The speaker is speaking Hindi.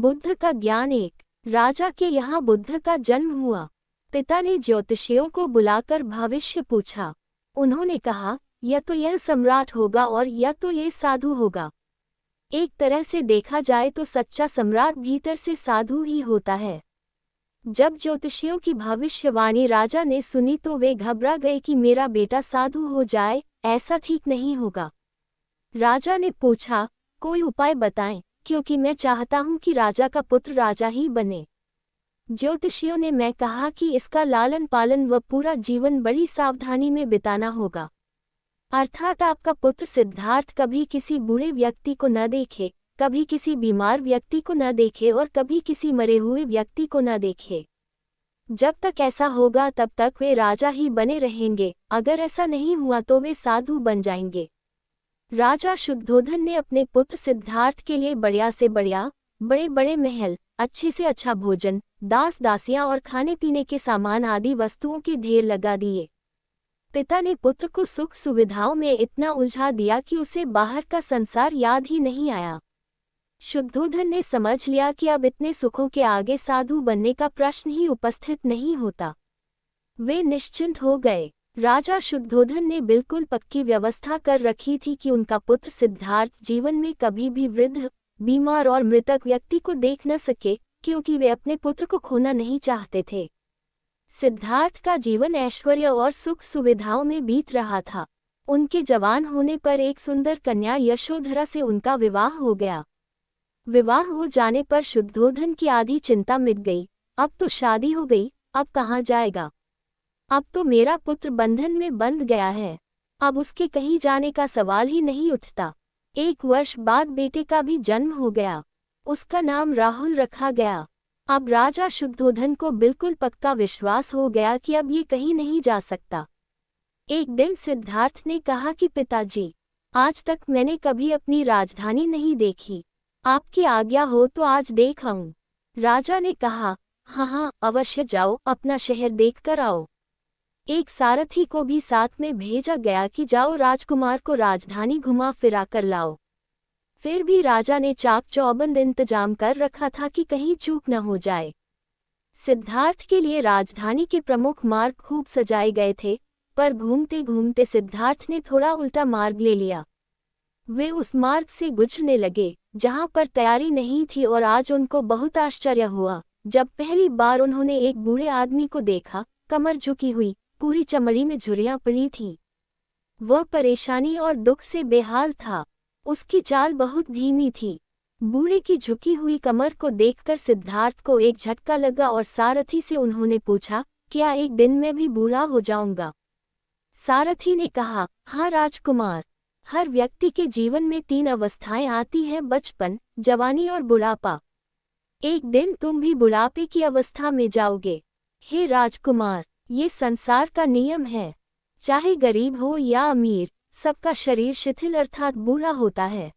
बुद्ध का ज्ञान। एक राजा के यहाँ बुद्ध का जन्म हुआ। पिता ने ज्योतिषियों को बुलाकर भविष्य पूछा। उन्होंने कहा, या तो यह सम्राट होगा और या तो यह साधु होगा। एक तरह से देखा जाए तो सच्चा सम्राट भीतर से साधु ही होता है। जब ज्योतिषियों की भविष्यवाणी राजा ने सुनी तो वे घबरा गए कि मेरा बेटा साधु हो जाए, ऐसा ठीक नहीं होगा। राजा ने पूछा, कोई उपाय बताएं, क्योंकि मैं चाहता हूं कि राजा का पुत्र राजा ही बने। ज्योतिषियों ने मैं कहा कि इसका लालन पालन व पूरा जीवन बड़ी सावधानी में बिताना होगा। अर्थात आपका पुत्र सिद्धार्थ कभी किसी बूढ़े व्यक्ति को न देखे, कभी किसी बीमार व्यक्ति को न देखे और कभी किसी मरे हुए व्यक्ति को न देखे। जब तक ऐसा होगा तब तक वे राजा ही बने रहेंगे, अगर ऐसा नहीं हुआ तो वे साधु बन जाएंगे। राजा शुद्धोधन ने अपने पुत्र सिद्धार्थ के लिए बढ़िया से बढ़िया, बड़े बड़े महल, अच्छे से अच्छा भोजन, दास दासियां और खाने पीने के सामान आदि वस्तुओं के ढेर लगा दिए। पिता ने पुत्र को सुख सुविधाओं में इतना उलझा दिया कि उसे बाहर का संसार याद ही नहीं आया। शुद्धोधन ने समझ लिया कि अब इतने सुखों के आगे साधु बनने का प्रश्न ही उपस्थित नहीं होता। वे निश्चिंत हो गए। राजा शुद्धोधन ने बिल्कुल पक्की व्यवस्था कर रखी थी कि उनका पुत्र सिद्धार्थ जीवन में कभी भी वृद्ध, बीमार और मृतक व्यक्ति को देख न सके, क्योंकि वे अपने पुत्र को खोना नहीं चाहते थे। सिद्धार्थ का जीवन ऐश्वर्य और सुख सुविधाओं में बीत रहा था। उनके जवान होने पर एक सुंदर कन्या यशोधरा से उनका विवाह हो गया। विवाह हो जाने पर शुद्धोधन की आधी चिंता मिट गई। अब तो शादी हो गई, अब कहाँ जाएगा? अब तो मेरा पुत्र बंधन में बंध गया है, अब उसके कहीं जाने का सवाल ही नहीं उठता। 1 वर्ष बाद बेटे का भी जन्म हो गया। उसका नाम राहुल रखा गया। अब राजा शुद्धोधन को बिल्कुल पक्का विश्वास हो गया कि अब ये कहीं नहीं जा सकता। एक दिन सिद्धार्थ ने कहा कि पिताजी, आज तक मैंने कभी अपनी राजधानी नहीं देखी, आपकी आज्ञा हो तो आज देख आऊं। राजा ने कहा, हाँ हाँ अवश्य जाओ, अपना शहर देख कर आओ। एक सारथी को भी साथ में भेजा गया कि जाओ राजकुमार को राजधानी घुमा फिरा कर लाओ। फिर भी राजा ने चाक चौबंद इंतजाम कर रखा था कि कहीं चूक न हो जाए। सिद्धार्थ के लिए राजधानी के प्रमुख मार्ग खूब सजाए गए थे, पर घूमते घूमते सिद्धार्थ ने थोड़ा उल्टा मार्ग ले लिया। वे उस मार्ग से गुजरने लगे जहां पर तैयारी नहीं थी और आज उनको बहुत आश्चर्य हुआ जब पहली बार उन्होंने एक बूढ़े आदमी को देखा, कमर झुकी हुई, पूरी चमड़ी में झुर्रियां पड़ी थीं। वह परेशानी और दुख से बेहाल था। उसकी चाल बहुत धीमी थी। बूढ़े की झुकी हुई कमर को देखकर सिद्धार्थ को एक झटका लगा और सारथी से उन्होंने पूछा, क्या एक दिन में भी बूढ़ा हो जाऊंगा? सारथी ने कहा, हाँ राजकुमार, हर व्यक्ति के जीवन में 3 अवस्थाएं आती हैं, बचपन, जवानी और बुढ़ापा। एक दिन तुम भी बुढ़ापे की अवस्था में जाओगे। हे राजकुमार, ये संसार का नियम है। चाहे गरीब हो या अमीर, सबका शरीर शिथिल अर्थात बूढ़ा होता है।